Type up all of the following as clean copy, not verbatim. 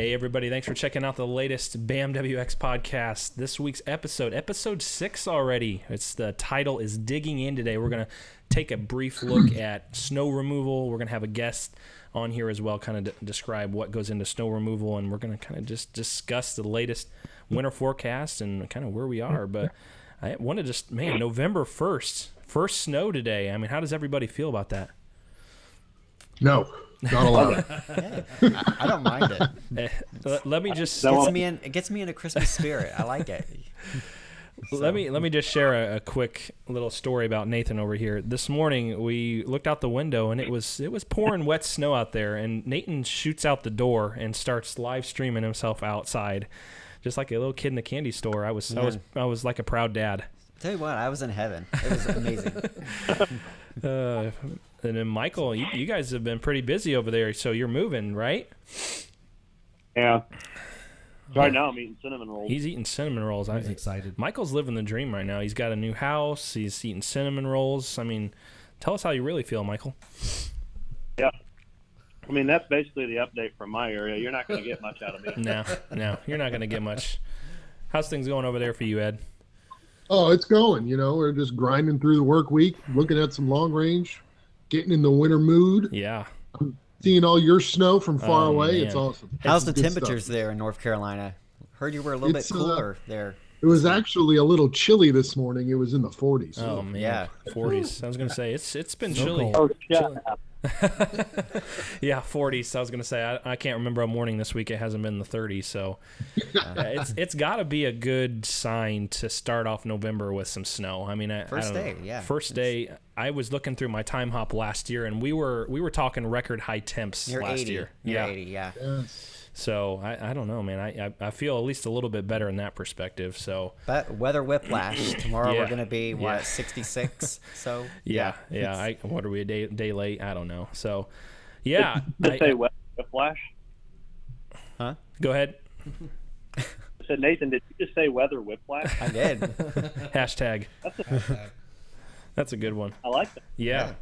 Hey everybody, thanks for checking out the latest BAMWX podcast. This week's episode 6 already. The title is Digging In today. We're going to take a brief look at snow removal. We're going to have a guest on here as well, kind of describe what goes into snow removal, and we're going to kind of just discuss the latest winter forecast and kind of where we are. But I want to just, November 1st, first snow today. I mean, how does everybody feel about that? No. Not a lot. Yeah, I don't mind it. Let me just it gets me in a Christmas spirit. I like it. Let me just share a quick little story about Nathan over here. This morning we looked out the window and it was pouring wet snow out there, and Nathan shoots out the door and starts live streaming himself outside, just like a little kid in a candy store. I was like a proud dad. Tell you what, I was in heaven. It was amazing. And then Michael, you guys have been pretty busy over there, so you're moving, right? Yeah. Right now I'm eating cinnamon rolls. He's eating cinnamon rolls. I'm excited. Michael's living the dream right now. He's got a new house. He's eating cinnamon rolls. I mean, tell us how you really feel, Michael. Yeah. I mean, that's basically the update from my area. You're not going to get much out of me. No, you're not going to get much. How's things going over there for you, Ed? Oh, it's going. We're just grinding through the work week, looking at some long range, getting in the winter mood. Yeah. I'm seeing all your snow from far away. Man. It's awesome. How's the temperatures there in North Carolina? Heard you were a little bit cooler there. It was actually a little chilly this morning. It was in the 40s. Oh man, yeah, 40s. I was gonna say it's been chilly. Oh, yeah. Yeah, 40s. I was gonna say I can't remember a morning this week it hasn't been in the 30s. So it's got to be a good sign to start off November with some snow. I mean, first day. I was looking through my time hop last year, and we were talking record high temps last 80. year. Near 80, yeah. Yes. So I don't know, man. I feel at least a little bit better in that perspective. So, but weather whiplash tomorrow. Yeah. We're gonna be 66. So yeah. What are we, a day late? I don't know. So yeah. Did you say whiplash? Huh? Go ahead. I said, Nathan, did you just say weather whiplash? I did. Hashtag. That's a good one. I like that. Yeah.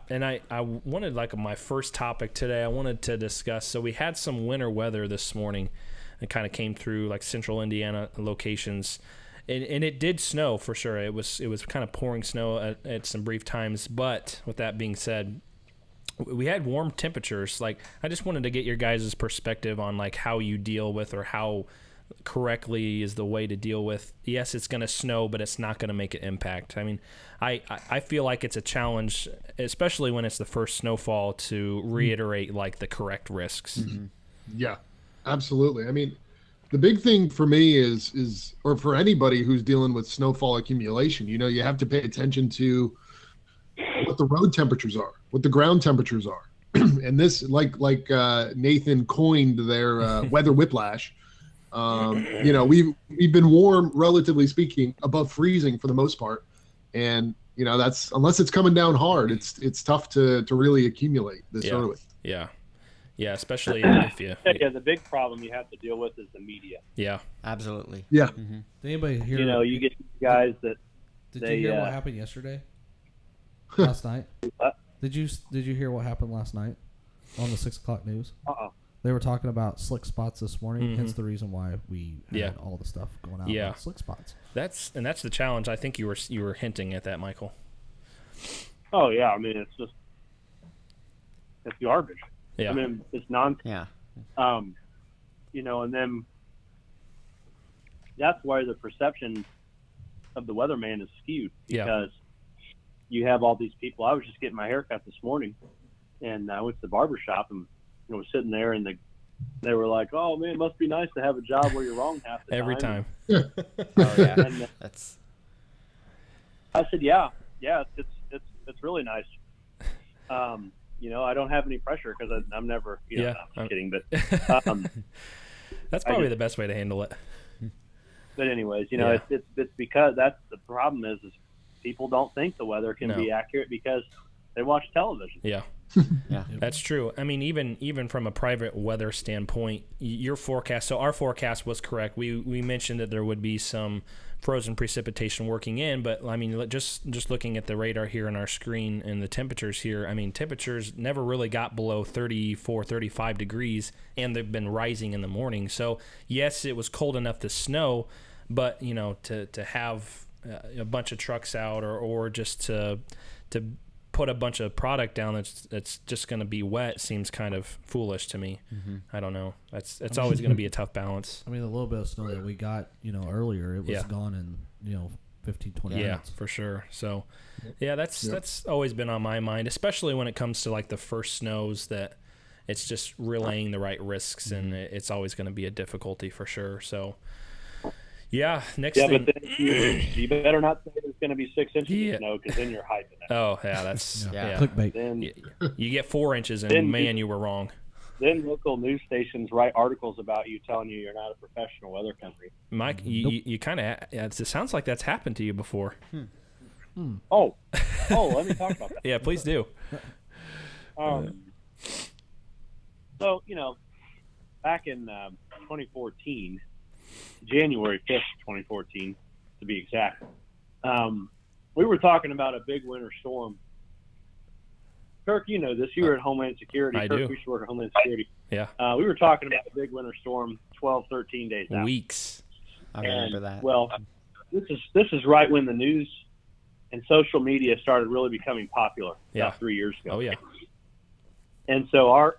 And I wanted, like, my first topic today, I wanted to discuss. So we had some winter weather this morning. It kind of came through like central Indiana locations, and it did snow for sure. It was kind of pouring snow at some brief times. But with that being said, we had warm temperatures. Like, I just wanted to get your guys' perspective on like how you deal with, or how correctly is the way to deal with, yes, it's going to snow, but it's not going to make an impact. I mean, I feel like it's a challenge, especially when it's the first snowfall, to reiterate like the correct risks. Mm-hmm. Yeah, absolutely. I mean, the big thing for me is, or for anybody who's dealing with snowfall accumulation, you have to pay attention to what the road temperatures are, what the ground temperatures are. And this, like Nathan coined their weather whiplash. We've been warm, relatively speaking, above freezing for the most part, and that's, unless it's coming down hard, it's tough to really accumulate this early. Yeah, especially if you. Yeah, the big problem you have to deal with is the media. Yeah, absolutely. Yeah. Mm-hmm. Did anybody hear? You get guys that. Did you hear what happened yesterday? Last night. What? Did you hear what happened last night on the 6 o'clock news? They were talking about slick spots this morning, hence the reason why we had all the stuff going out about slick spots. That's the challenge. I think you were hinting at that, Michael. Oh yeah, I mean it's garbage. Yeah. I mean it's nonsense. Yeah. And then that's why the perception of the weatherman is skewed, because you have all these people. I was just getting my hair cut this morning, and I went to the barber shop and was sitting there, and they were like, "Oh man, it must be nice to have a job where you're wrong half the every time." Oh yeah, and that's. I said, "Yeah, it's really nice." I don't have any pressure because I'm never. I'm kidding, but that's probably the best way to handle it. But anyways, it's because that's the problem is people don't think the weather can be accurate because they watch television. Yeah. Yeah, that's true. I mean, even from a private weather standpoint, your forecast. So our forecast was correct. We mentioned that there would be some frozen precipitation working in, but I mean, just looking at the radar here on our screen and the temperatures here, I mean, temperatures never really got below 34, 35 degrees, and they've been rising in the morning. So yes, it was cold enough to snow, but to have a bunch of trucks out or just to put a bunch of product down that's just going to be wet seems kind of foolish to me. I don't know. It's always going to be a tough balance. I mean, the little bit of snow that we got, earlier, it was gone in 15, 20 minutes. Yeah, for sure. So, yeah, that's always been on my mind, especially when it comes to like the first snows, that it's just relaying the right risks, and it's always going to be a difficulty for sure. So, yeah, next thing. But then you better not say there's going to be 6 inches of snow, because then you're hyping it. Oh, yeah, that's clickbait. Then, you get 4 inches, and man, you were wrong. Then local news stations write articles about you, telling you you're not a professional weather company. Mike, you kind of, it sounds like that's happened to you before. Oh, let me talk about that. Yeah, please do. So, back in 2014, January 5th, 2014, to be exact, we were talking about a big winter storm. Kirk, you know this. You were at Homeland Security. I Kirk, do. We used to work at Homeland Security. Yeah. We were talking about a big winter storm 12, 13 days out. Weeks. I remember that. Well, this is right when the news and social media started really becoming popular about 3 years ago. Oh, yeah. And so our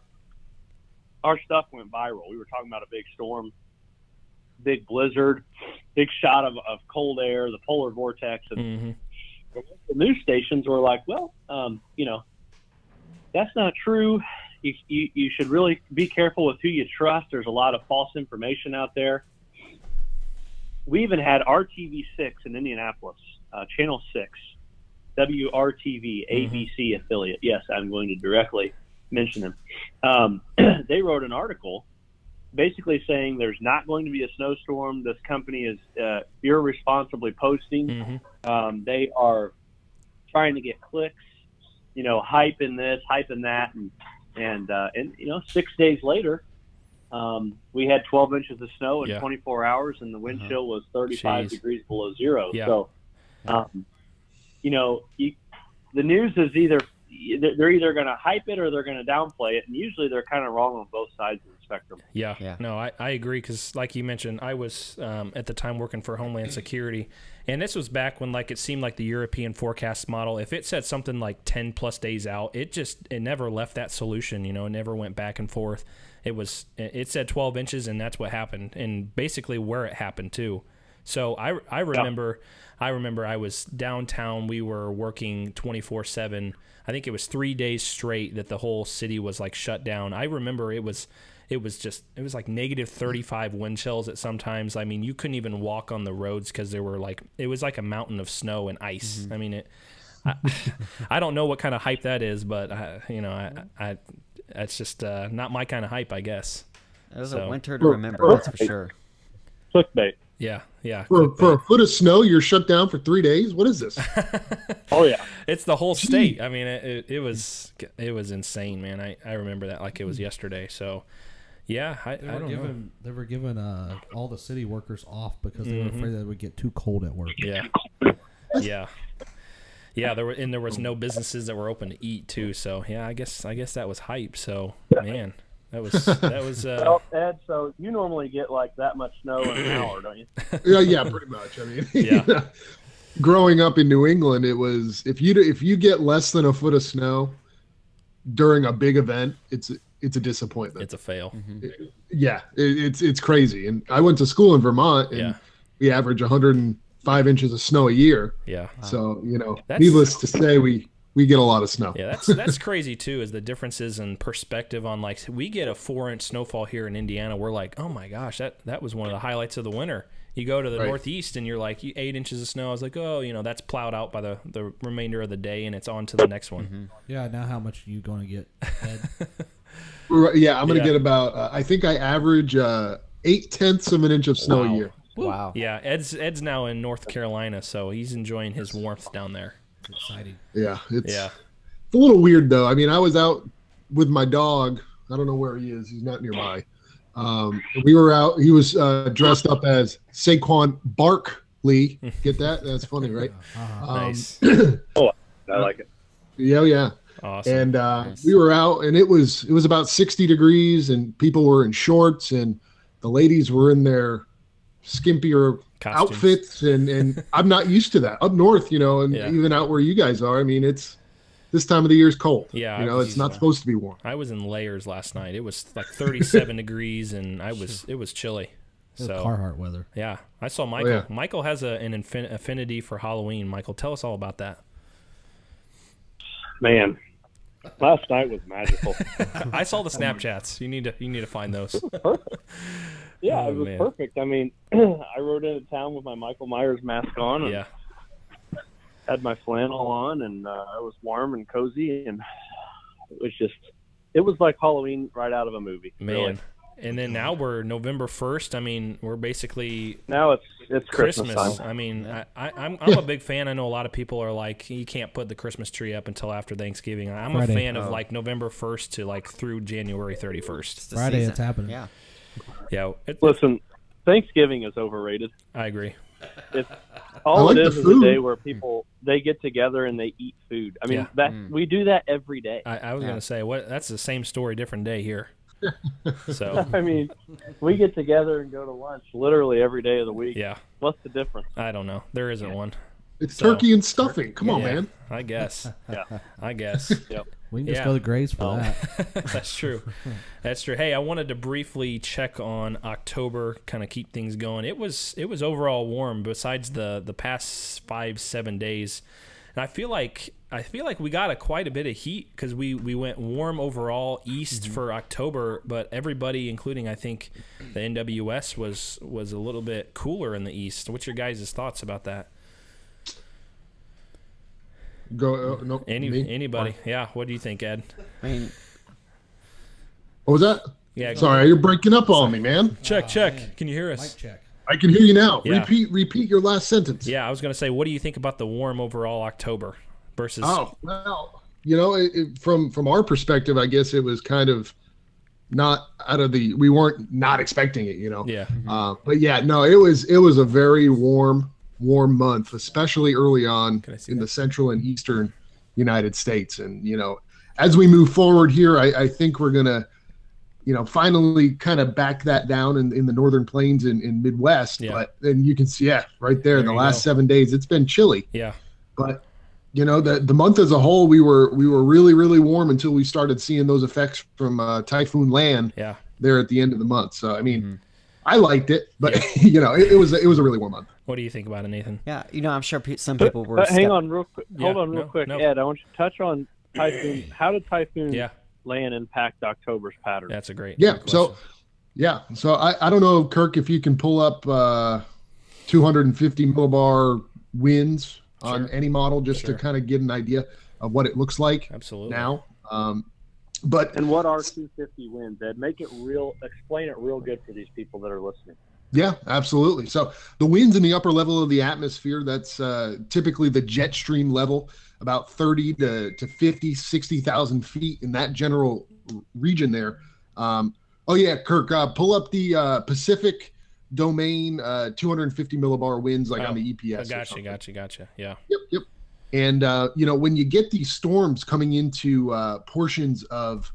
stuff went viral. We were talking about a big storm, big blizzard, big shot of cold air, the polar vortex. And the news stations were like, well, that's not true. You should really be careful with who you trust. There's a lot of false information out there. We even had RTV6 in Indianapolis, Channel 6, WRTV, ABC affiliate. Yes, I'm going to directly mention them. They wrote an article basically saying there's not going to be a snowstorm. This company is irresponsibly posting. They are trying to get clicks, hyping this, hyping that, and 6 days later, we had 12 inches of snow in 24 hours, and the wind chill was 35 degrees below zero. Yeah. So, the news is they're either going to hype it or they're going to downplay it, and usually they're kind of wrong on both sides of the spectrum. Yeah. No, I agree, because like you mentioned, I was at the time working for Homeland Security, and this was back when it seemed like the European forecast model, if it said something like 10 plus days out, it never left that solution. It never went back and forth. It said 12 inches, and that's what happened, and basically where it happened too. So I remember I was downtown. We were working 24/7. I think it was 3 days straight that the whole city was shut down. I remember it was like negative 35 wind chills at sometimes. I mean, you couldn't even walk on the roads because there were it was like a mountain of snow and ice. I mean, I don't know what kind of hype that is, but it's just not my kind of hype, I guess. It was a winter to remember, that's for sure. Clickbait. Yeah. For a foot of snow, you're shut down for 3 days? What is this? Oh, yeah. It's the whole state. I mean, it was insane, man. I remember that like it was yesterday. So, yeah, I don't know. They were giving all the city workers off because they were afraid that it would get too cold at work. Yeah. There was no businesses that were open to eat too. So yeah, I guess that was hype. So man, that was. Well, Ed, so you normally get that much snow in an hour, don't you? Yeah, pretty much. I mean, growing up in New England, it was if you get less than a foot of snow during a big event, it's a disappointment. It's a fail. It's crazy. And I went to school in Vermont, and we average 105 inches of snow a year. Yeah. So needless to say, we get a lot of snow. Yeah, that's crazy too. Is the differences in perspective on we get a 4-inch snowfall here in Indiana. We're like, oh my gosh, that was one of the highlights of the winter. You go to the Northeast and you're like 8 inches of snow. I was like, oh, that's plowed out by the remainder of the day, and it's on to the next one. Yeah. Now how much are you going to get, Ed? Yeah, I'm going to get about. I think I average 0.8 of an inch of snow a year. Wow. Yeah, Ed's now in North Carolina, so he's enjoying his warmth down there. It's exciting. Yeah, a little weird though. I mean, I was out with my dog. I don't know where he is. He's not nearby. We were out. He was dressed up as Saquon Barkley. Get that? That's funny, right? Nice. Oh, I like it. Yeah. Awesome. And nice. We were out, and it was about 60 degrees, and people were in shorts, and the ladies were in their skimpier Costumes. Outfits, and I'm not used to that up north, and even out where you guys are. I mean, it's this time of the year is cold. Yeah, it's not supposed to be warm. I was in layers last night. It was like 37 degrees, and it was chilly. So Carhartt weather. Yeah, I saw Michael. Oh, yeah. Michael has an affinity for Halloween. Michael, tell us all about that. Man, last night was magical. I saw the Snapchats. You need to find those. It was perfect. Yeah, it was perfect. I mean, I rode into town with my Michael Myers mask on. And had my flannel on, and it was warm and cozy, and it was like Halloween right out of a movie. Man. Really. And then now we're November 1st. I mean, we're basically now it's Christmas time. I mean, I'm a big fan. I know a lot of people are like, you can't put the Christmas tree up until after Thanksgiving. I'm a fan of like November 1st to like through January 31st. Friday, it's happening. Yeah. Listen, Thanksgiving is overrated. I agree. It's all it is a day where people they get together and they eat food. I mean, we do that every day. I was gonna say that's the same story, different day here. So I mean, we get together and go to lunch literally every day of the week. Yeah. What's the difference? I don't know. There isn't one. It's turkey and stuffing. Come on, man. I guess. I guess. Yep. We can just go to Graves for that. That's true. That's true. Hey, I wanted to briefly check on October, kind of keep things going. It was overall warm besides the past 5-7 days. And I feel like we got quite a bit of heat because we went warm overall east for October, but everybody, including I think the NWS, was a little bit cooler in the east. What's your guys' thoughts about that? No. Anybody? Yeah. What do you think, Ed? I mean, what was that? Yeah. Sorry, you're breaking up on me, man. Check. Man. Can you hear us? Mic check. I can hear you now. Yeah. Repeat your last sentence. Yeah, I was going to say, what do you think about the warm overall October versus? Oh, well, from our perspective, I guess it was kind of not out of we weren't not expecting it, Yeah. But yeah, no, it was a very warm month, especially early on in the central and eastern United States. And, as we move forward here, I think we're going to, finally kind of back that down in the northern plains in Midwest. Yeah. But then you can see, right there in the last 7 days, it's been chilly. Yeah. But, the month as a whole, we were really, really warm until we started seeing those effects from Typhoon Lan there at the end of the month. So, I mean, I liked it, but, it was a really warm month. What do you think about it, Nathan? Yeah, I'm sure some people were. Hang on real quick. Hold on real quick, Ed. I want you to touch on Typhoon. How did Typhoon Lan impact October's pattern? That's a great question. So I don't know, Kirk, if you can pull up 250 millibar winds on any model just to kind of get an idea of what it looks like. Absolutely. Now. And what are 250 winds, Ed? Make it real. Explain it real good for these people that are listening. Yeah, absolutely. So the winds in the upper level of the atmosphere, that's typically the jet stream level, about 30 to 50, 60,000 feet in that general region there. Kirk, pull up the Pacific domain 250 millibar winds on the EPS. Gotcha. Yeah. Yep. And, when you get these storms coming into portions of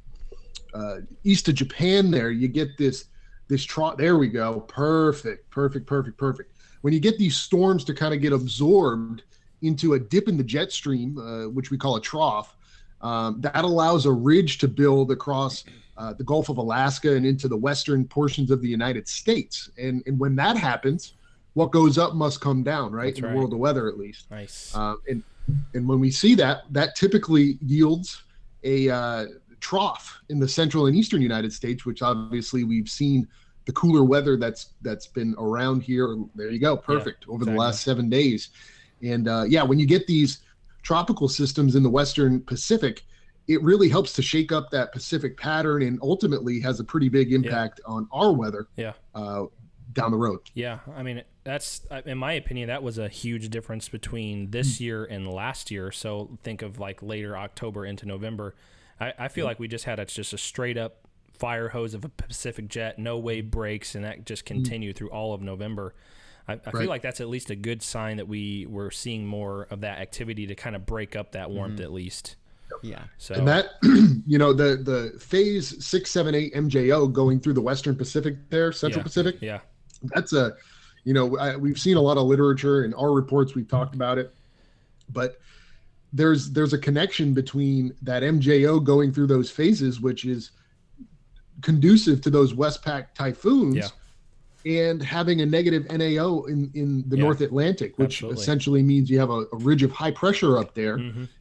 east of Japan there, you get this trough. There we go. Perfect. When you get these storms to kind of get absorbed into a dip in the jet stream, which we call a trough, that allows a ridge to build across the Gulf of Alaska and into the western portions of the United States. And when that happens, what goes up must come down, right? That's in right. the world of weather, at least. Nice. And when we see that typically yields a trough in the central and eastern United States, which obviously we've seen the cooler weather that's been around here. There you go. Perfect. Over the last 7 days. And when you get these tropical systems in the Western Pacific, it really helps to shake up that Pacific pattern and ultimately has a pretty big impact on our weather down the road. Yeah. I mean, that's, in my opinion, that was a huge difference between this year and last year. So think of like later October into November. I feel like we just had just a straight up fire hose of a Pacific jet, no wave breaks, and that just continued through all of November. I feel like that's at least a good sign that we were seeing more of that activity to kind of break up that warmth at least. Yeah. So, and that, the phase 6, 7, 8 MJO going through the Western Pacific there, Central Pacific. Yeah. That's we've seen a lot of literature in our reports. We've talked about it, but there's a connection between that MJO going through those phases, which is conducive to those Westpac typhoons, and having a negative NAO in the North Atlantic, which essentially means you have a ridge of high pressure up there.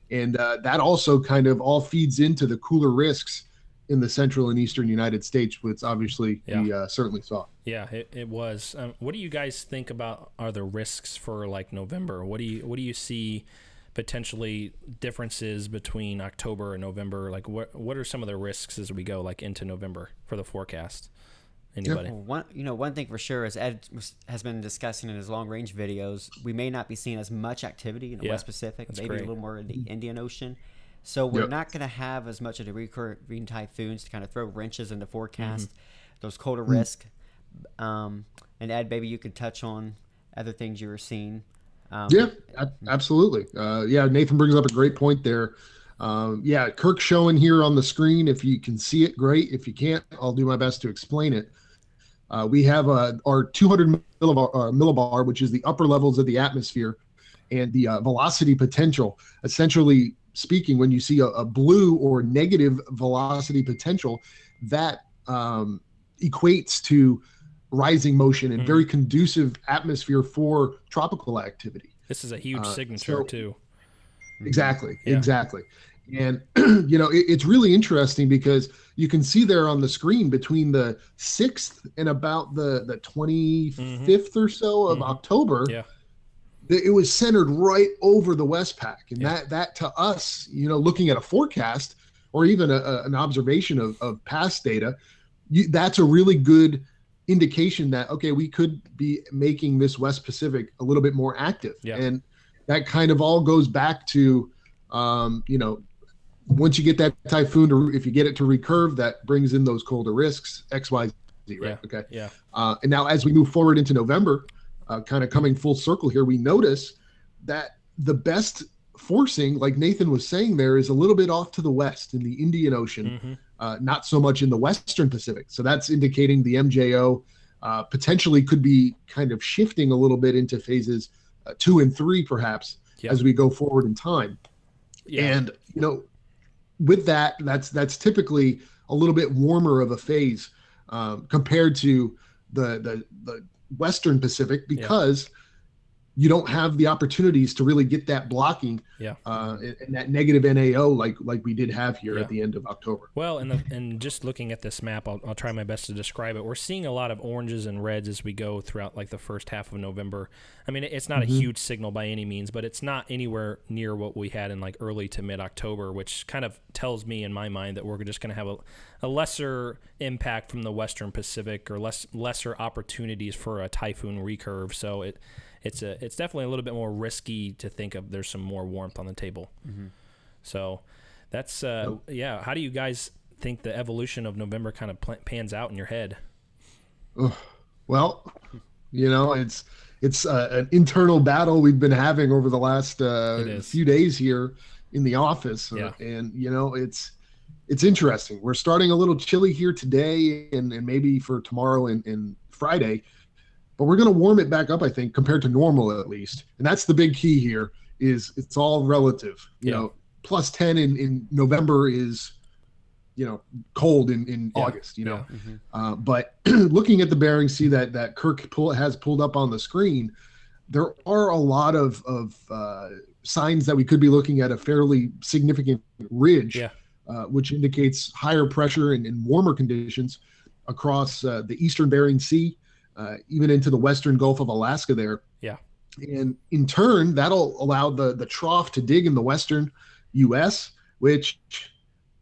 And that also kind of all feeds into the cooler risks in the central and eastern United States, which obviously we certainly saw. Yeah, it was. What do you guys think about are the risks for like November? What do you see potentially differences between October and November? Like what are some of the risks as we go like into November for the forecast? Anybody? Well, one thing for sure, as Ed has been discussing in his long range videos, we may not be seeing as much activity in the West Pacific, maybe a little more in the Indian Ocean. So we're not going to have as much of the recurring typhoons to kind of throw wrenches in the forecast, those colder risk. And Ed, maybe you could touch on other things you were seeing. Absolutely. Nathan brings up a great point there. Kirk's showing here on the screen. If you can see it, great. If you can't, I'll do my best to explain it. We have our 200 millibar, which is the upper levels of the atmosphere, and the velocity potential. Essentially speaking, when you see a blue or negative velocity potential, that equates to rising motion and very conducive atmosphere for tropical activity. This is a huge signature too. Exactly. And it's really interesting because you can see there on the screen between the 6th and about the 25th or so of October, it was centered right over the Westpac. And that to us, looking at a forecast or even an observation of past data, that's a really good indication that, okay, we could be making this West Pacific a little bit more active. And that kind of all goes back to, once you get that typhoon, or if you get it to recurve, that brings in those colder risks, X, Y, Z, right? Okay. Yeah. And now as we move forward into November, kind of coming full circle here, we notice that the best forcing, like Nathan was saying there, is a little bit off to the west in the Indian Ocean, not so much in the Western Pacific. So that's indicating the MJO potentially could be kind of shifting a little bit into phases 2 and 3, perhaps, as we go forward in time. And, with that's typically a little bit warmer of a phase compared to the Western Pacific, because you don't have the opportunities to really get that blocking and that negative NAO like we did have here at the end of October. Well, and just looking at this map, I'll try my best to describe it. We're seeing a lot of oranges and reds as we go throughout like the first half of November. I mean, it's not a huge signal by any means, but it's not anywhere near what we had in like early to mid-October, which kind of tells me in my mind that we're just going to have a lesser impact from the Western Pacific, or lesser opportunities for a typhoon recurve. So it's definitely a little bit more risky to think of there's some more warmth on the table. So that's how do you guys think the evolution of November kind of pans out in your head? Well, it's an internal battle we've been having over the last few days here in the office. And it's interesting. We're starting a little chilly here today and maybe for tomorrow and Friday, but we're going to warm it back up, I think, compared to normal at least. And that's the big key here, is it's all relative. Plus 10 in November is, cold in August, but looking at the Bering Sea that Kirk has pulled up on the screen, there are a lot of signs that we could be looking at a fairly significant ridge, which indicates higher pressure and warmer conditions across the eastern Bering Sea, even into the western Gulf of Alaska there. And in turn, that'll allow the trough to dig in the western U.S., which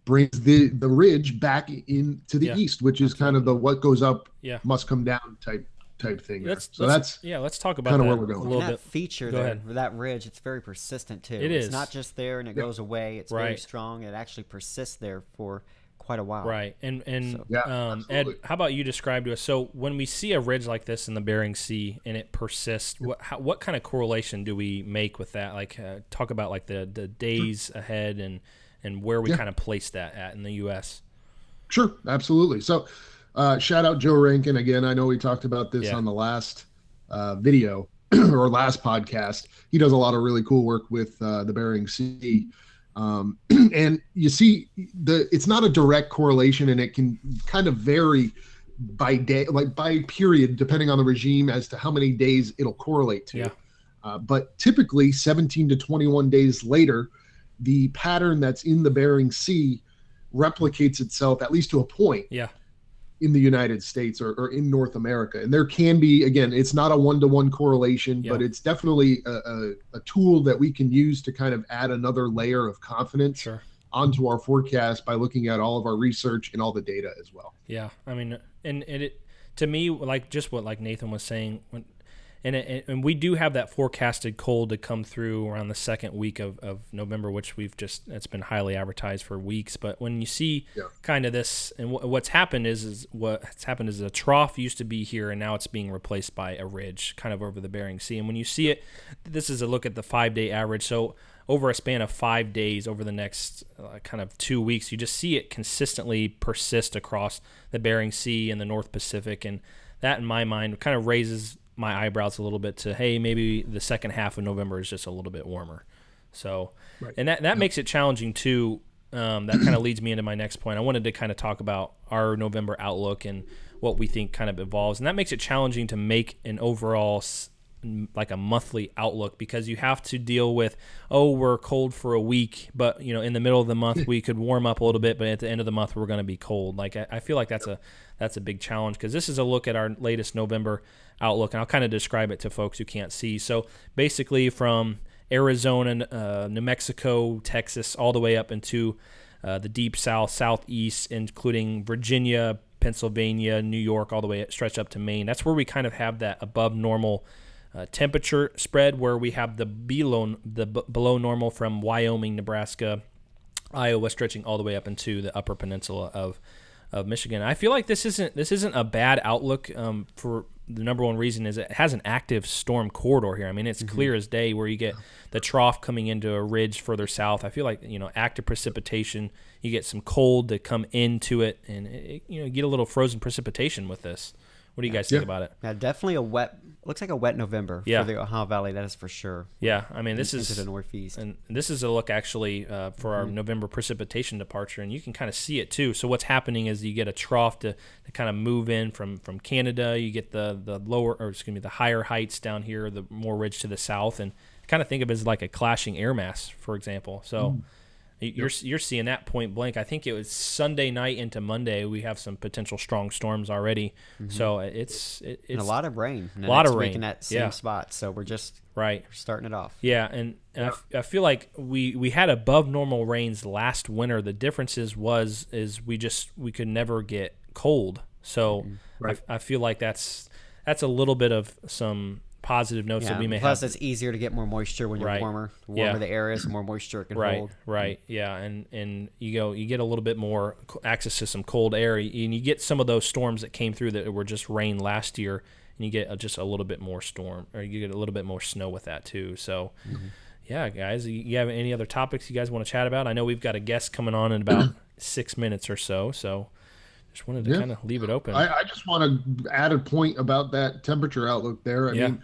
brings the ridge back into the east, which is kind of the what goes up must come down type type thing. Let's talk about kind that of where we're going. A little bit. Feature there, that ridge, it's very persistent too. It's not just there and it goes away. It's very strong. It actually persists there for quite a while. Right. And Ed, how about you describe to us? So when we see a ridge like this in the Bering Sea and it persists, what kind of correlation do we make with that? Like talk about like the days ahead and where we kind of place that at in the U.S. Sure, absolutely. So shout out Joe Rankin again. I know we talked about this on the last video or last podcast. He does a lot of really cool work with the Bering Sea. And you see it's not a direct correlation, and it can kind of vary by day, like by period, depending on the regime as to how many days it'll correlate to. But typically 17 to 21 days later, the pattern that's in the Bering Sea replicates itself, at least to a point, in the United States or in North America. And there can be, again, it's not a one-to-one correlation, but it's definitely a tool that we can use to kind of add another layer of confidence onto our forecast by looking at all of our research and all the data as well. Yeah, I mean, and it, to me, like just what like Nathan was saying, and we do have that forecasted cold to come through around the second week of November, which it's been highly advertised for weeks. But when you see kind of this, and what's happened is a trough used to be here, and now it's being replaced by a ridge kind of over the Bering Sea. And when you see it, this is a look at the 5-day average. So over a span of 5 days, over the next kind of 2 weeks, you just see it consistently persist across the Bering Sea and the North Pacific. And that, in my mind, kind of raises my eyebrows a little bit to, hey, maybe the second half of November is just a little bit warmer. So, and that makes it challenging too. That kind of leads me into my next point. I wanted to kind of talk about our November outlook and what we think kind of evolves. And that makes it challenging to make an overall like a monthly outlook, because you have to deal with, we're cold for a week, but in the middle of the month we could warm up a little bit, but at the end of the month we're going to be cold. Like I feel like that's a big challenge, because this is a look at our latest November outlook, and I'll kind of describe it to folks who can't see. So basically from Arizona, New Mexico, Texas, all the way up into the deep south, southeast, including Virginia, Pennsylvania, New York, all the way stretched up to Maine. That's where we kind of have that above normal temperature spread, where we have the below normal from Wyoming, Nebraska, Iowa, stretching all the way up into the upper peninsula of Michigan. I feel like this isn't a bad outlook for the number one reason is it has an active storm corridor here. I mean, it's clear as day, where you get the trough coming into a ridge further south. I feel like, active precipitation, you get some cold to come into it, and you get a little frozen precipitation with this. What do you guys think about it? Yeah, definitely looks like a wet November for the Ohio Valley, that is for sure. Yeah, I mean, this is into the northeast. And this is a look actually for our November precipitation departure, and you can kind of see it too. So what's happening is you get a trough to kind of move in from Canada. You get the higher heights down here, the more ridge to the south, and kind of think of it as like a clashing air mass, for example. So you're seeing that point blank. I think it was Sunday night into Monday. We have some potential strong storms already. So it's and a lot of rain. A lot of rain in that same spot. So we're just starting it off. Yeah, and I feel like we had above normal rains last winter. The difference is we could never get cold. So I feel like that's a little bit of some positive notes that we may have. Plus, it's easier to get more moisture when you're warmer. The warmer the air is, the more moisture it can hold. Right. Yeah, and you get a little bit more access to some cold air, and you get some of those storms that came through that were just rain last year, and you get just a little bit more storm, or you get a little bit more snow with that too. So, yeah, guys, you have any other topics you guys want to chat about? I know we've got a guest coming on in about 6 minutes or so. Just wanted to kind of leave it open. I just want to add a point about that temperature outlook there. I mean,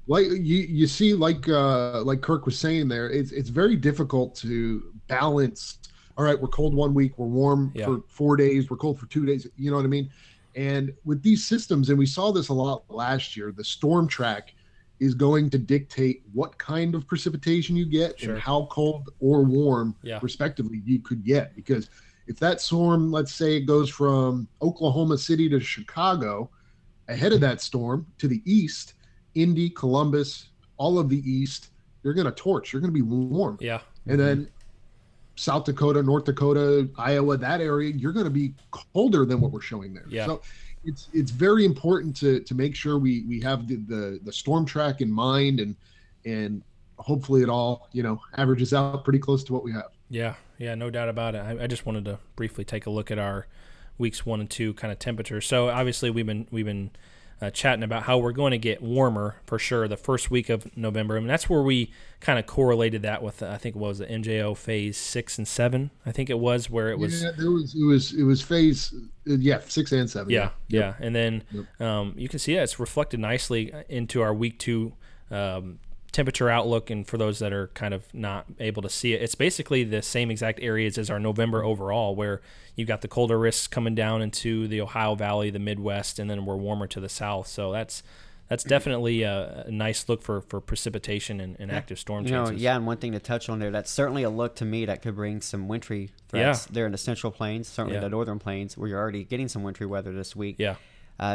like you see, like Kirk was saying there, it's very difficult to balance. All right, we're cold 1 week, we're warm for 4 days, we're cold for 2 days. You know what I mean? And with these systems, and we saw this a lot last year, the storm track is going to dictate what kind of precipitation you get and how cold or warm, respectively, you could get. Because if that storm, let's say, goes from Oklahoma City to Chicago, ahead of that storm to the east, Indy, Columbus, all of the east, you're going to torch. You're going to be warm. Yeah. And then South Dakota, North Dakota, Iowa, that area, you're going to be colder than what we're showing there. Yeah. So it's very important to make sure we have the storm track in mind, and hopefully it all averages out pretty close to what we have. Yeah, no doubt about it. I just wanted to briefly take a look at our weeks 1 and 2 kind of temperatures. So obviously we've been chatting about how we're going to get warmer for sure the first week of November. I mean, that's where we kind of correlated that with I think what was the MJO phase 6 and 7. I think it was where it was. Yeah, it was phase 6 and 7. Yeah. And then you can see it's reflected nicely into our week 2 temperature outlook. And for those that are kind of not able to see it, it's basically the same exact areas as our November overall, where you've got the colder risks coming down into the Ohio Valley, the Midwest, and then we're warmer to the south. So that's definitely a nice look for precipitation and active storm chances. And one thing to touch on there, that's certainly a look to me that could bring some wintry threats there in the Central Plains, certainly the Northern Plains, where you're already getting some wintry weather this week. Yeah.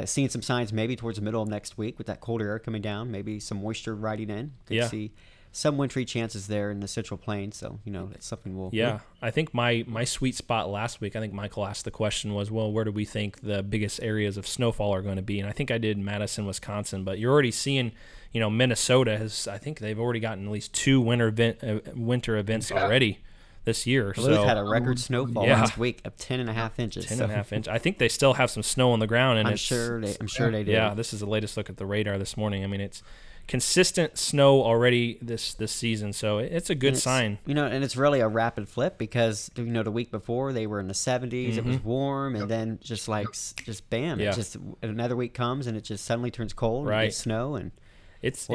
Seeing some signs maybe towards the middle of next week with that colder air coming down, maybe some moisture riding in. Could see some wintry chances there in the Central Plains. So, that's something we'll... Yeah. I think my sweet spot last week, I think Michael asked the question was, well, where do we think the biggest areas of snowfall are going to be? And I think I did Madison, Wisconsin. But you're already seeing, Minnesota I think they've already gotten at least 2 winter events already this year. Duluth had a record snowfall last week of 10.5 inches. 10.5 inches. I think they still have some snow on the ground, and I'm sure they do. Yeah, this is the latest look at the radar this morning. I mean, it's consistent snow already this season, so it's a good sign. And it's really a rapid flip because the week before they were in the 70s. It was warm, and then just bam, it just another week comes and it just suddenly turns cold. Right, and it gets snow, and it's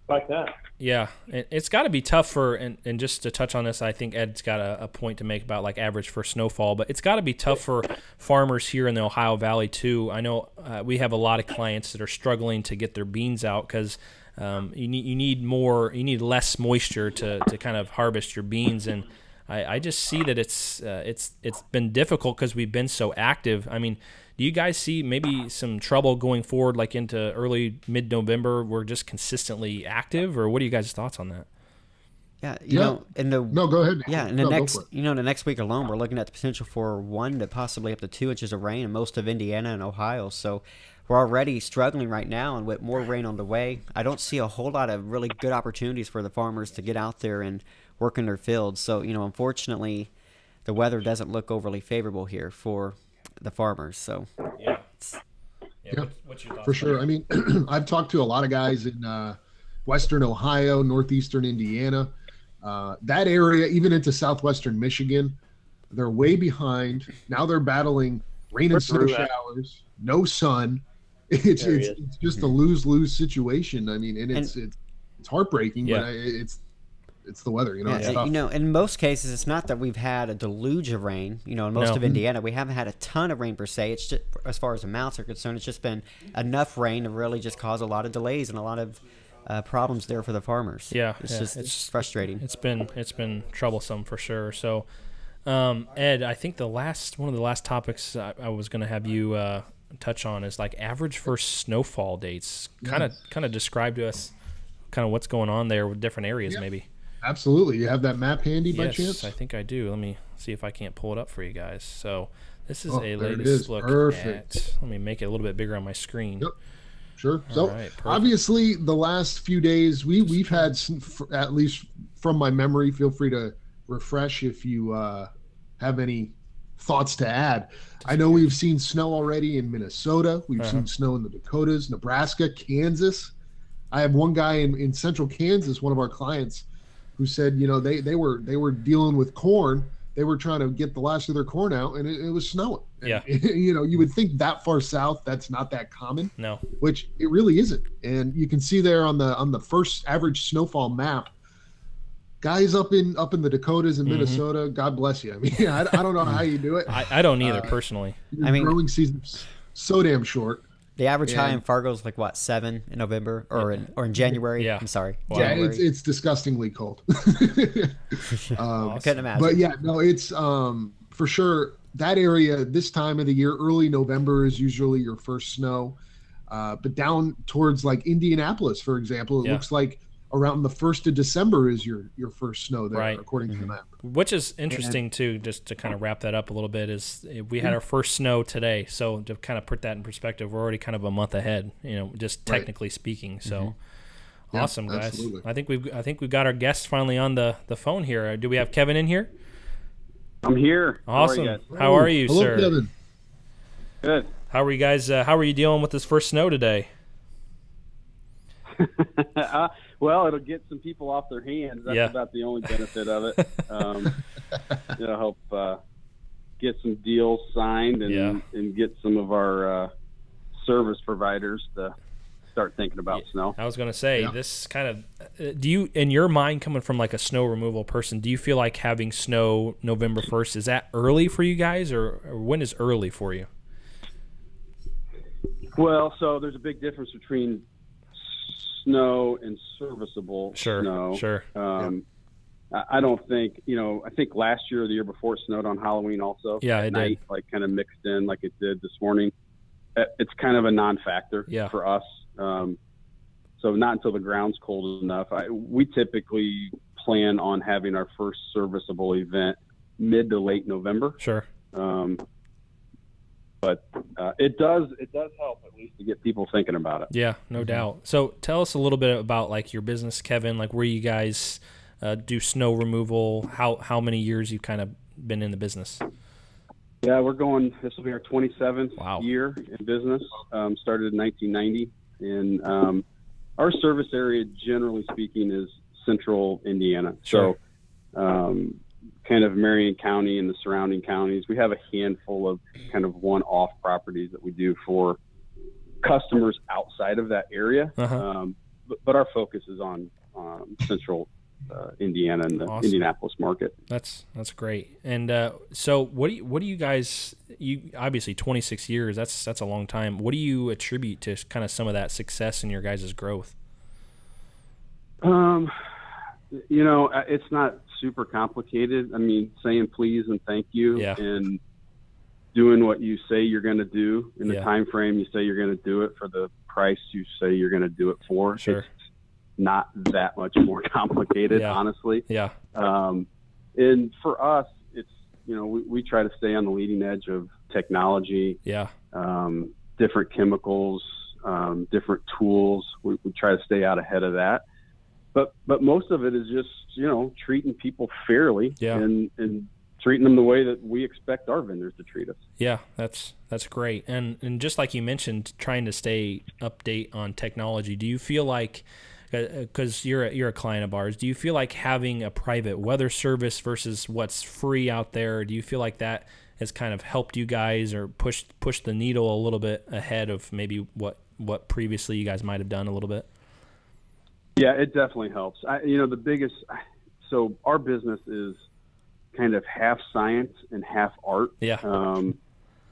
like that. Yeah, it's got to be tough for, and just to touch on this, I think Ed's got a point to make about like average for snowfall, but it's got to be tough for farmers here in the Ohio Valley too. I know we have a lot of clients that are struggling to get their beans out because you need less moisture to kind of harvest your beans, and I just see that it's been difficult because we've been so active. I mean, do you guys see maybe some trouble going forward, like into early mid-November? We're just consistently active, or what are you guys' thoughts on that? No, go ahead. Yeah, in the next week alone, we're looking at the potential for 1 to possibly up to 2 inches of rain in most of Indiana and Ohio. So we're already struggling right now, and with more rain on the way, I don't see a whole lot of really good opportunities for the farmers to get out there and work in their fields. So unfortunately, the weather doesn't look overly favorable here for the farmers. So what's your thoughts for sure? I mean, I've talked to a lot of guys in western Ohio, northeastern Indiana, that area, even into southwestern Michigan. They're way behind now. They're battling rain and snow showers, no sun. It's just a lose situation. I mean, and it's heartbreaking, but it's the weather, it's tough. In most cases, it's not that we've had a deluge of rain. In most of Indiana, we haven't had a ton of rain per se. It's just, as far as amounts are concerned, it's just been enough rain to really just cause a lot of delays and a lot of problems there for the farmers. It's frustrating. It's been troublesome for sure. So, Ed, I think one of the last topics I was going to have you touch on is like average first snowfall dates. Kind of describe to us kind of what's going on there with different areas, maybe. Absolutely. You have that map handy by chance? Yes, I think I do. Let me see if I can't pull it up for you guys. So this is a latest look at. Let me make it a little bit bigger on my screen. Yep. Sure. So obviously the last few days we've had some, at least from my memory, feel free to refresh if you have any thoughts to add. I know we've seen snow already in Minnesota. We've seen snow in the Dakotas, Nebraska, Kansas. I have one guy in central Kansas, one of our clients, who said, they were dealing with corn. They were trying to get the last of their corn out, and it was snowing. Yeah. And, you would think that far south, that's not that common. No. Which it really isn't. And you can see there on the first average snowfall map, guys up in the Dakotas and Minnesota, God bless you. I mean, I don't know how you do it. I don't either, personally. Growing season's so damn short. The average high in Fargo is like 7 in November or in January. Yeah, I'm sorry. Wow. Yeah, it's disgustingly cold. I couldn't imagine. But yeah, no, it's for sure that area this time of the year, early November is usually your first snow. But down towards like Indianapolis, for example, it looks like around the 1st of December is your first snow there, according to the map. Which is interesting too, just to kind of wrap that up a little bit, is we had our first snow today. So to kind of put that in perspective, we're already kind of a month ahead, just technically speaking. So awesome, guys. Absolutely. I think we've got our guests finally on the phone here. Do we have Kevin in here? I'm here. Awesome. How are you, Hello, sir? Kevin. Good. How are you guys? How are you dealing with this first snow today? Well, it'll get some people off their hands. That's about the only benefit of it. It'll help get some deals signed and get some of our service providers to start thinking about snow. I was going to say, this kind of, do you, in your mind, coming from like a snow removal person, do you feel like having snow November 1st, is that early for you guys, or when is early for you? Well, so there's a big difference between snow and serviceable snow. Sure. I don't think, I think last year or the year before it snowed on Halloween also. Yeah, it did. Like kind of mixed in like it did this morning. It's kind of a non-factor for us. So not until the ground's cold enough. We typically plan on having our first serviceable event mid to late November. Sure. But it does help at least to get people thinking about it. Yeah, no doubt. So tell us a little bit about like your business, Kevin, like where you guys do snow removal, how many years you've kind of been in the business. Yeah, this will be our 27th year in business. Started in 1990. And our service area, generally speaking, is central Indiana. Sure. So kind of Marion County and the surrounding counties. We have a handful of kind of one-off properties that we do for customers outside of that area. But our focus is on central Indiana and the Indianapolis market. That's great. And so what do you guys, obviously 26 years, that's a long time. What do you attribute to kind of some of that success in your guys' growth? It's not super complicated. I mean, saying please and thank you and doing what you say you're going to do in the time frame you say you're going to do it for the price you say you're going to do it for. Sure. It's not that much more complicated, honestly. Yeah. And for us, it's, we try to stay on the leading edge of technology, different chemicals, different tools. We try to stay out ahead of that. But most of it is just, treating people fairly and treating them the way that we expect our vendors to treat us. Yeah, that's great. And just like you mentioned, trying to stay update on technology, do you feel like, because you're a client of ours, do you feel like having a private weather service versus what's free out there, do you feel like that has kind of helped you guys or pushed the needle a little bit ahead of maybe what previously you guys might have done a little bit? Yeah, it definitely helps. So our business is kind of half science and half art. Yeah.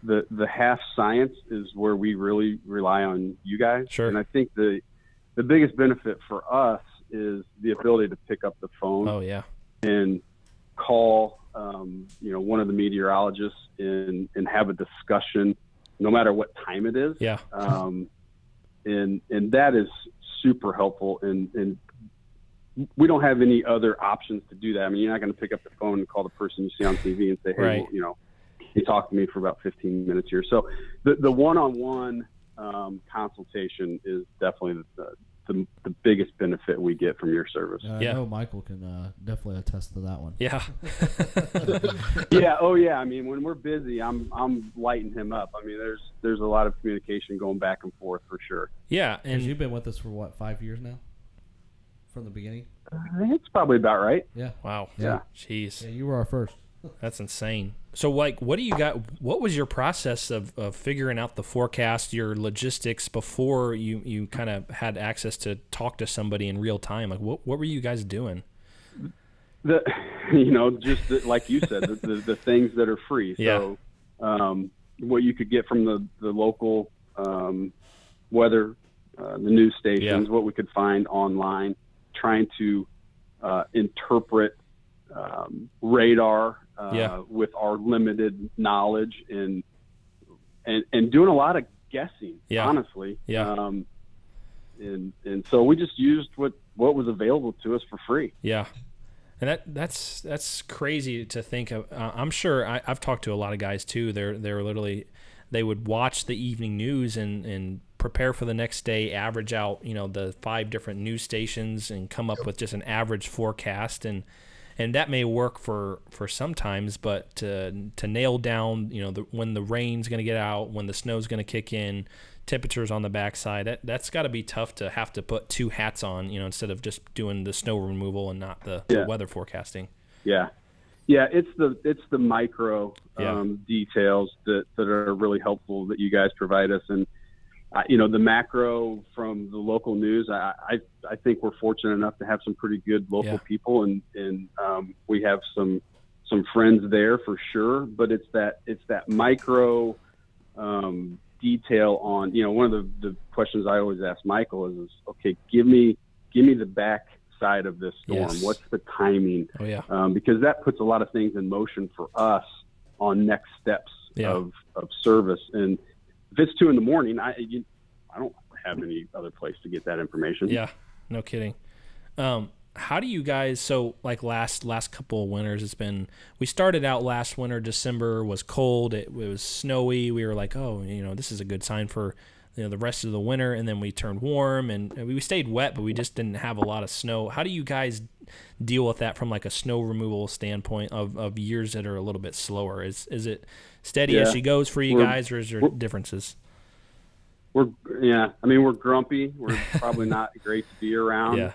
The half science is where we really rely on you guys. Sure. And I think the biggest benefit for us is the ability to pick up the phone. Oh, yeah. And call, one of the meteorologists and have a discussion, no matter what time it is. Yeah. And that is super helpful. And we don't have any other options to do that. I mean, you're not going to pick up the phone and call the person you see on TV and say, hey, well, you talk to me for about 15 minutes here. So the one-on-one consultation is definitely the biggest benefit we get from your service. I know Michael can definitely attest to that one. Yeah. Yeah. Oh yeah. I mean, when we're busy, I'm lighting him up. I mean, there's a lot of communication going back and forth for sure. Yeah. And you've been with us for what, 5 years now? From the beginning? It's probably about right. Yeah. Wow. Yeah. Jeez. Yeah, you were our first. That's insane. So, like, what was your process of figuring out the forecast, your logistics before you kind of had access to talk to somebody in real time? Like, what were you guys doing? Like you said, the things that are free. Yeah. So, what you could get from the local weather, the news stations, what we could find online, trying to interpret radar with our limited knowledge and doing a lot of guessing, honestly. Yeah. And so we just used what what was available to us for free. Yeah. And that's crazy to think of. I'm sure I've talked to a lot of guys too. They're literally, they would watch the evening news and prepare for the next day, average out, the 5 different news stations and come up with just an average forecast. And that may work for sometimes, but to nail down, when the rain's going to get out, when the snow's going to kick in, temperatures on the backside, that's got to be tough to have to put 2 hats on, instead of just doing the snow removal and not the weather forecasting. Yeah. It's the micro details that are really helpful that you guys provide us. And, the macro from the local news, I think we're fortunate enough to have some pretty good local people, and we have some friends there for sure, but it's that micro, detail on, one of the questions I always ask Michael is okay, give me the back side of this storm. Yes. What's the timing? Oh yeah. Because that puts a lot of things in motion for us on next steps of service. And if it's 2 a.m, I don't have any other place to get that information. Yeah, no kidding. How do you guys, so like last couple of winters, we started out last winter, December was cold, it was snowy, we were like, oh, this is a good sign for the rest of the winter, and then we turned warm and we stayed wet, but we just didn't have a lot of snow. How do you guys deal with that from like a snow removal standpoint of years that are a little bit slower? Is it steady as she goes for you guys, or is there differences? We're grumpy. We're probably not great to be around. Yeah.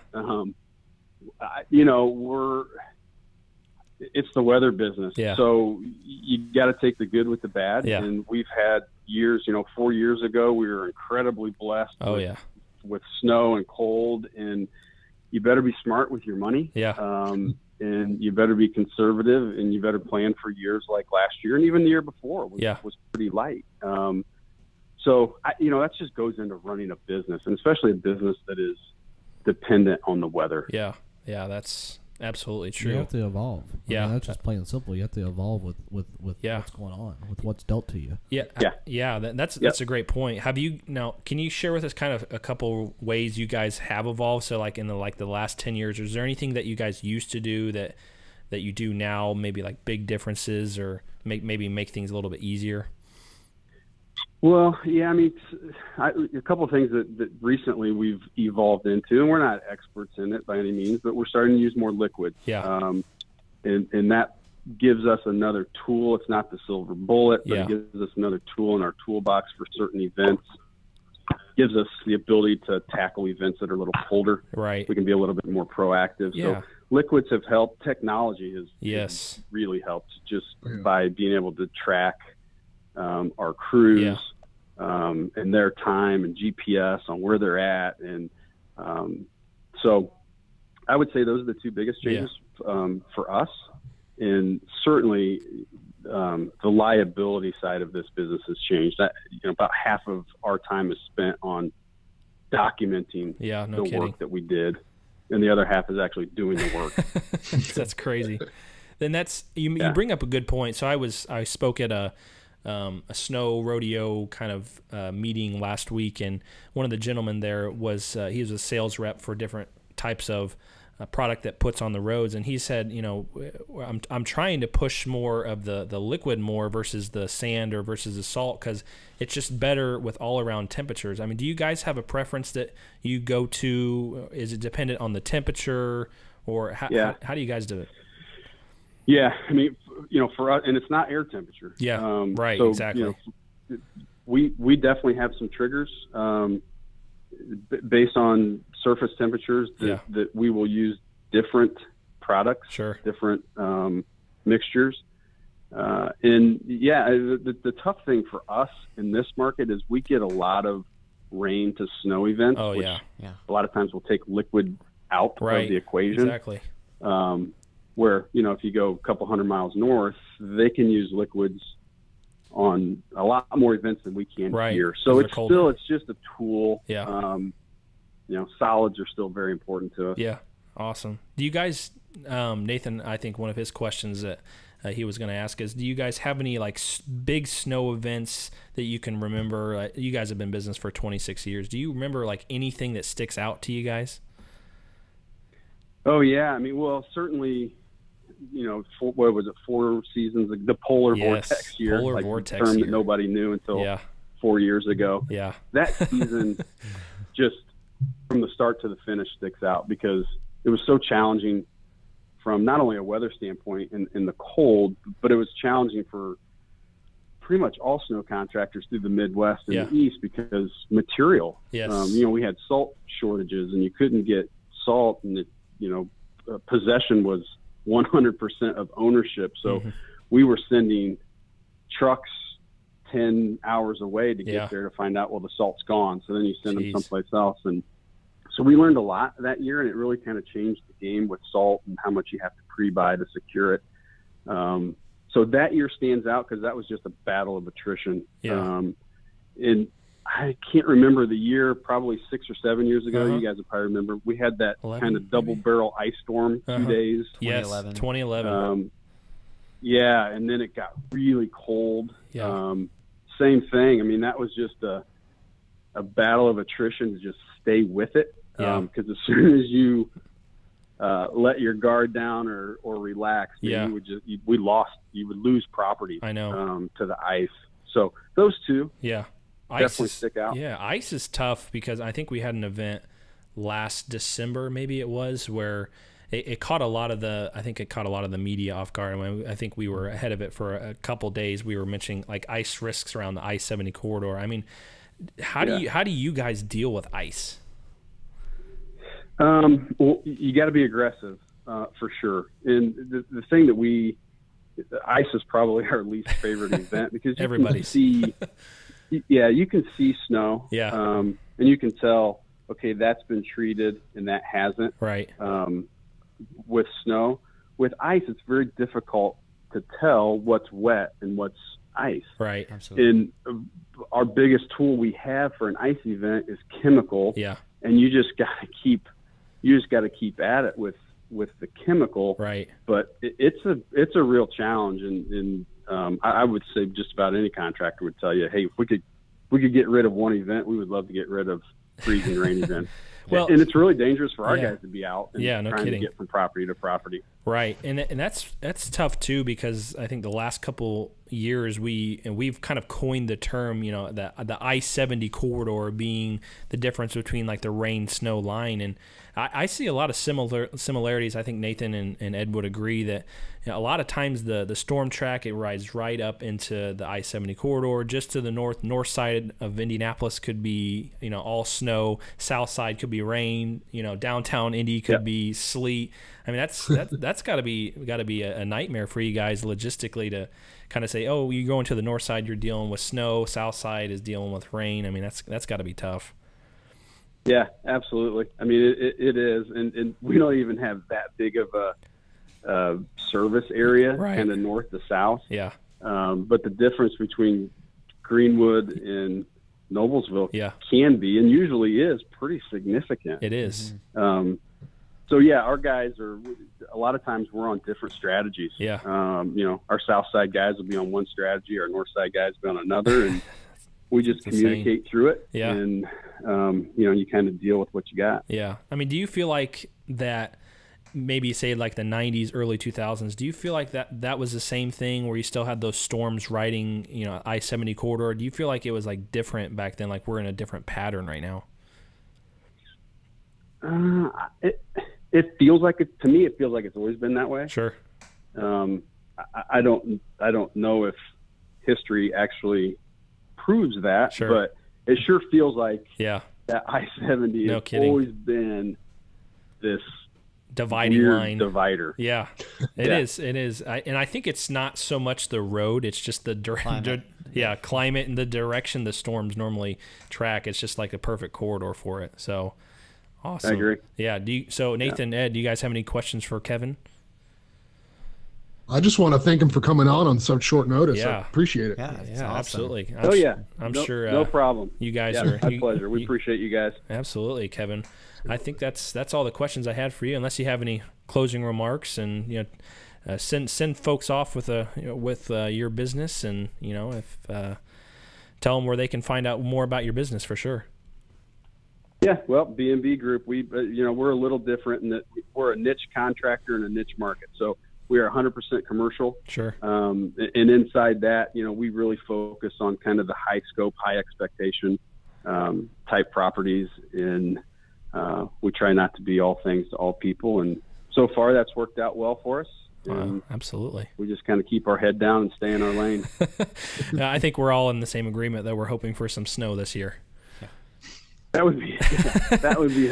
It's the weather business. Yeah. So you got to take the good with the bad. Yeah. And we've had years, 4 years ago, we were incredibly blessed with snow and cold, and you better be smart with your money. Yeah. And you better be conservative, and you better plan for years like last year. And even the year before was pretty light. So that just goes into running a business, and especially a business that is dependent on the weather. Yeah. Yeah, that's absolutely true. You have to evolve. That's just plain and simple. You have to evolve with what's going on, with what's dealt to you. That's a great point. Can you share with us kind of a couple ways you guys have evolved? So like in the last 10 years, is there anything that you guys used to do that you do now, maybe like big differences, or maybe make things a little bit easier? Well, a couple of things that recently we've evolved into, and we're not experts in it by any means, but we're starting to use more liquids. Yeah. And that gives us another tool. It's not the silver bullet, but it gives us another tool in our toolbox for certain events. Gives us the ability to tackle events that are a little colder. Right. We can be a little bit more proactive. Yeah. So liquids have helped. Technology has really helped just by being able to track our crews and their time and GPS on where they're at. And so I would say those are the 2 biggest changes for us. And certainly the liability side of this business has changed. About half of our time is spent on documenting work that we did, and the other half is actually doing the work. That's crazy. Then you bring up a good point. So I spoke at a snow rodeo kind of meeting last week, and one of the gentlemen there was he was a sales rep for different types of product that puts on the roads, and he said, I'm trying to push more of the liquid more versus the sand or versus the salt, because it's just better with all around temperatures. I mean, do you guys have a preference that you go to? Is it dependent on the temperature, or how do you guys do it? Yeah, for us, and it's not air temperature. Yeah, right, so, exactly. We definitely have some triggers based on surface temperatures that we will use different products, different mixtures. And the tough thing for us in this market is we get a lot of rain to snow events. Oh, which a lot of times we'll take liquid out of the equation. Exactly. Where, if you go a couple 100 miles north, they can use liquids on a lot more events than we can here. So it's just a tool. Yeah. Solids are still very important to us. Yeah. Awesome. Do you guys, Nathan, I think one of his questions that he was going to ask is, do you guys have any big snow events that you can remember? You guys have been in business for 26 years. Do you remember anything that sticks out to you guys? Oh yeah, I mean, well, certainly, you know, what was it, 4 seasons? The polar vortex year, polar like vortex the term year that nobody knew until 4 years ago. Yeah, that season, just from the start to the finish, sticks out because it was so challenging from not only a weather standpoint in the cold, but it was challenging for pretty much all snow contractors through the Midwest and the East because material. Yes. You know, we had salt shortages, and you couldn't get salt, and it, you know, possession was 100% of ownership. So we were sending trucks 10 hours away to get there to find out, well, the salt's gone. So then you send them someplace else. And so we learned a lot that year, and it really kind of changed the game with salt and how much you have to pre-buy to secure it. So that year stands out because that was just a battle of attrition. And I can't remember the year, probably 6 or 7 years ago. You guys will probably remember. We had that kind of double barrel ice storm 2 days. 2011. Yes, 2011. Yeah, and then it got really cold. Same thing. I mean, that was just a battle of attrition to just stay with it. Because as soon as you let your guard down or relax, you would you would lose property. I know. To the ice. So those two. Definitely stick out. Yeah, ice is tough because I think we had an event last December, maybe it was, where it caught a lot of the media off guard. I mean, I think we were ahead of it for a couple days. We were mentioning like ice risks around the I-70 corridor. I mean, how do you guys deal with ice? Well, you got to be aggressive for sure. And the thing that ice is probably our least favorite event because you can see. Yeah, you can see snow. And you can tell, okay, that's been treated and that hasn't. Right. With snow. With ice, it's very difficult to tell what's wet and what's ice. Right. Absolutely. And our biggest tool we have for an ice event is chemical. And you just got to keep at it with the chemical. Right. But it's a real challenge, and I would say just about any contractor would tell you, hey, if we could get rid of one event, we would love to get rid of freezing rain events. Well, and it's really dangerous for our guys to be out and trying to get from property to property. Right, and that's tough too because I think the last couple years we've kind of coined the term, you know, the I-70 corridor being the difference between like the rain snow line, and I see a lot of similarities. I think Nathan and Ed would agree that a lot of times the storm track, it rides right up into the I-70 corridor. Just to the north side of Indianapolis could be, you know, all snow. South side could be rain. You know, downtown Indy could be sleet. I mean, that's got to be a nightmare for you guys logistically to kind of say, oh, you go into the north side, you're dealing with snow. South side is dealing with rain. I mean, that's got to be tough. Yeah, absolutely. I mean, it is, and we don't even have that big of a service area, kind of north to south. But the difference between Greenwood and Noblesville can be, and usually is, pretty significant. It is. So yeah, our guys are, a lot of times we're on different strategies. You know, our south side guys will be on one strategy, our north side guys will be on another, and we just communicate through it. And you know, you kind of deal with what you got. I mean, do you feel like that, maybe say like the 90s, early 2000s, do you feel like that was the same thing where you still had those storms riding, you know, I-70 corridor? Do you feel like it was like different back then, like we're in a different pattern right now? It feels like it, to me, it feels like it's always been that way. Sure. I don't know if history actually proves that, but it sure feels like that I-70 has always been this dividing line, divider. It is. And I think it's not so much the road, it's just the climate and the direction the storms normally track. It's just like a perfect corridor for it. So awesome. I agree. So Nathan, Ed, do you guys have any questions for Kevin? I just want to thank him for coming on such short notice. I appreciate it. Awesome. Absolutely. I'm sure. No problem. You guys are. My pleasure. We appreciate you guys. Absolutely, Kevin. I think that's all the questions I had for you. Unless you have any closing remarks, and you know, send folks off with your business, and you know, if tell them where they can find out more about your business for sure. Yeah, well, B&B Group, we're a little different in that we're a niche contractor in a niche market. So we are 100% commercial. Sure. And inside that, we really focus on kind of the high scope, high expectation type properties. And we try not to be all things to all people. And so far that's worked out well for us. Absolutely. We just kind of keep our head down and stay in our lane. I think we're all in the same agreement that we're hoping for some snow this year. That would be helpful. that would be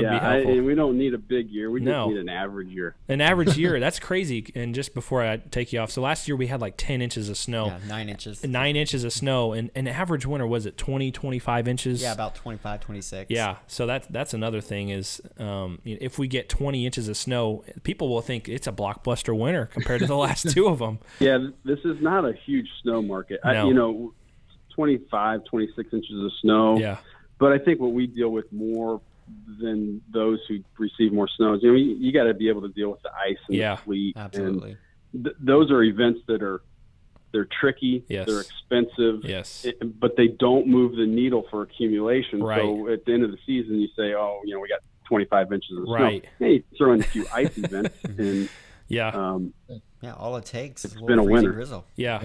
helpful. We don't need a big year. We just need an average year. An average year. That's crazy. And just before I take you off, so last year we had like 10 inches of snow. Yeah, 9 inches. 9 inches of snow. And an average winter, was it 20, 25 inches? Yeah, about 25, 26. Yeah. So that's another thing is if we get 20 inches of snow, people will think it's a blockbuster winter compared to the last two of them. Yeah, this is not a huge snow market. No. 25, 26 inches of snow. Yeah. But I think what we deal with more than those who receive more snow is, you got to be able to deal with the ice and the sleet. Absolutely. And those are events that they're tricky. Yes. They're expensive. Yes. But they don't move the needle for accumulation. Right. So at the end of the season, you say, we got 25 inches of snow. Right. Hey, you throw in a few ice events and yeah, all it takes is a been a winter. drizzle. Yeah.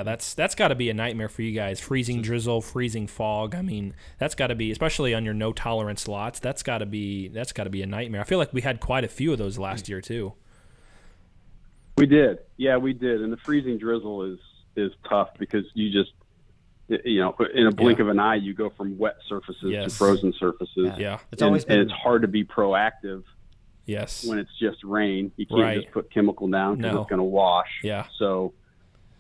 That's got to be a nightmare for you guys. Freezing drizzle, freezing fog. I mean, that's got to be, especially on your no tolerance lots. That's got to be a nightmare. I feel like we had quite a few of those last year too. We did. Yeah, we did. And the freezing drizzle is tough because you just, in a blink of an eye, you go from wet surfaces to frozen surfaces. Yeah. And it's hard to be proactive. Yes. When it's just rain, you can't just put chemical down because it's going to wash. Yeah. So,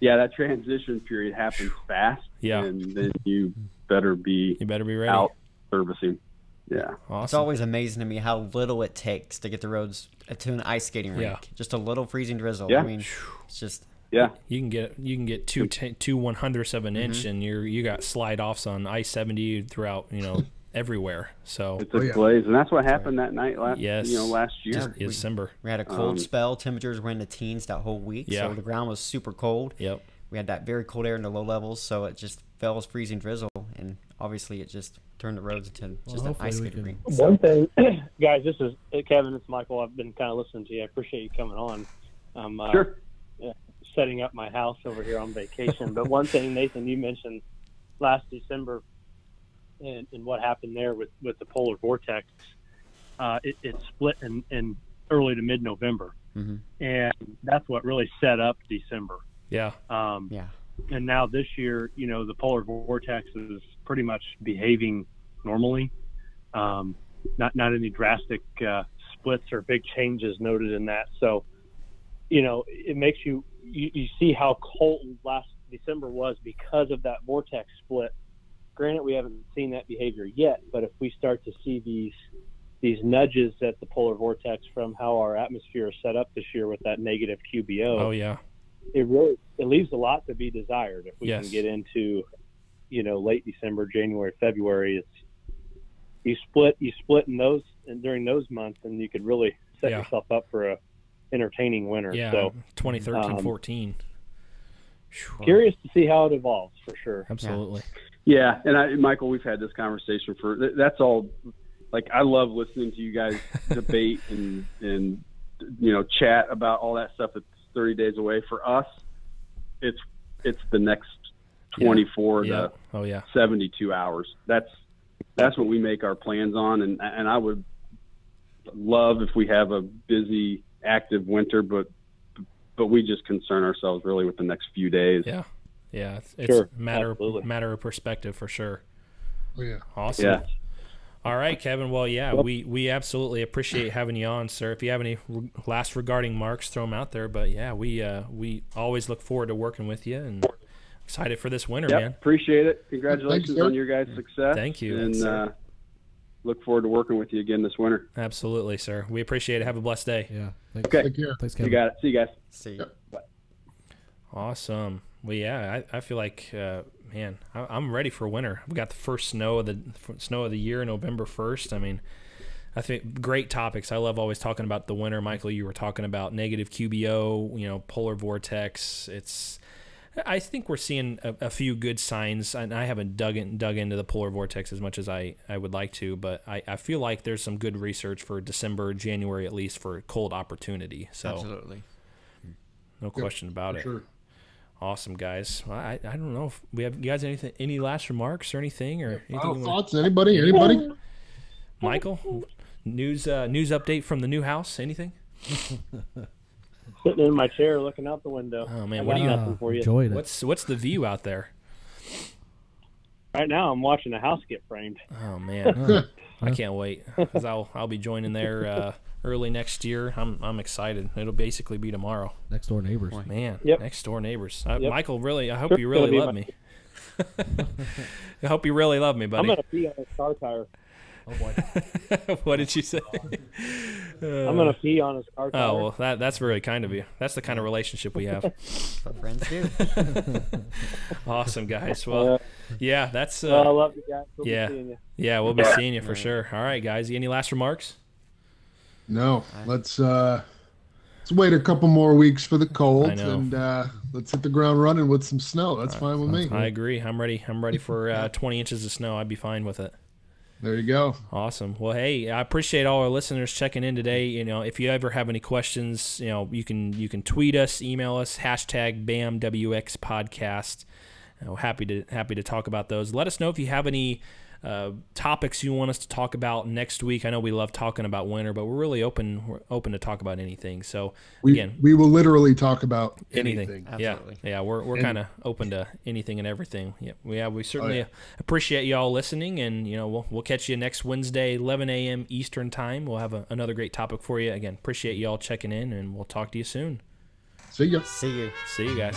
that transition period happens fast. Yeah. And then you better be ready out servicing. Yeah. Awesome. It's always amazing to me how little it takes to get the roads to an ice skating rink. Yeah. Just a little freezing drizzle. Yeah. I mean, it's just. Yeah. You can get two 1/100ths of an inch, and you got slide offs on I-70 throughout everywhere. So it's a blaze, and that's what happened that night last year. December. We had a cold spell. Temperatures were in the teens that whole week. Yeah. So the ground was super cold. Yep. We had that very cold air in the low levels, so it just fell as freezing drizzle, and obviously it just turned the roads into just an ice skating rink. One thing, guys, this is Kevin. It's Michael. I've been kind of listening to you. I appreciate you coming on. Sure. Setting up my house over here on vacation. But one thing, Nathan, you mentioned last December and what happened there with the polar vortex, it split in early to mid-November. Mm-hmm. And that's what really set up December. Yeah. And now this year, the polar vortex is pretty much behaving normally. Not any drastic splits or big changes noted in that. So, it makes you see how cold last December was because of that vortex split. Granted, we haven't seen that behavior yet, but if we start to see these nudges at the polar vortex from how our atmosphere is set up this year with that negative QBO, it leaves a lot to be desired. If we can get into, late December, January, February, you split in those during those months, and you could really set yourself up for a entertaining winter. Yeah, so 2013-14. Curious to see how it evolves for sure. Absolutely. Yeah, and Michael, we've had this conversation that's all. Like, I love listening to you guys debate and chat about all that stuff that's 30 days away. For us, it's the next 24 to 72 hours. That's what we make our plans on, and I would love if we have a busy, active winter, but we just concern ourselves really with the next few days. Yeah, it's a matter of perspective for sure. Oh, yeah. Awesome. Yeah. All right, Kevin. Well, we absolutely appreciate having you on, sir. If you have any last regarding marks, throw them out there. But we always look forward to working with you and excited for this winter, man. Appreciate it. Congratulations on your guys' success. Thank you. And look forward to working with you again this winter. Absolutely, sir. We appreciate it. Have a blessed day. Yeah. Thanks. Okay. Take care. Thanks, Kevin. You got it. See you guys. See you. Bye. Awesome. Well, I feel like, man, I'm ready for winter. We got the first snow of the year, November 1st. I mean, I think great topics. I love always talking about the winter. Michael, you were talking about negative QBO, polar vortex. I think we're seeing a few good signs, and I haven't dug into the polar vortex as much as I would like to, but I feel like there's some good research for December, January at least for cold opportunity. So absolutely, no question about it. Sure. Awesome, guys. Well, I don't know if we have you guys any last remarks or anything or anything thoughts. Anybody? Michael, news update from the new house. Anything? Sitting in my chair, looking out the window. Oh man, what do you nothing for you? Enjoyed it. What's the view out there? Right now, I'm watching a house get framed. Oh man, I can't wait because I'll be joining there early next year. I'm excited. It'll basically be tomorrow. Next door neighbors. Man, yep. Next door neighbors. Yep. Michael, really, I hope you really love me. I hope you really love me, buddy. I'm gonna pee on his car tire. Oh boy. What did you say? I'm gonna pee on his car tire. Oh well, that's very kind of you. That's the kind of relationship we have. That's what friends do. Awesome, guys. Well, yeah, that's. I love you guys. We'll yeah, be seeing you. Yeah, we'll be seeing you for sure. All right, guys. Any last remarks? No. Let's wait a couple more weeks for the cold, and let's hit the ground running with some snow. That's fine with me. I agree. I'm ready. I'm ready for 20 inches of snow. I'd be fine with it. There you go. Awesome. Well, hey, I appreciate all our listeners checking in today. You know, if you ever have any questions, you know, you can tweet us, email us, #BAMWX podcast. Happy to talk about those. Let us know if you have any topics you want us to talk about next week. I know we love talking about winter, but we're really open. We're open to talk about anything. So we will literally talk about anything. Absolutely. Yeah. We're kind of open to anything and everything. Yeah. We certainly appreciate you all listening, and you know we'll catch you next Wednesday, 11 a.m. Eastern time. We'll have another great topic for you. Again, appreciate you all checking in, and we'll talk to you soon. See ya. See you. See you guys.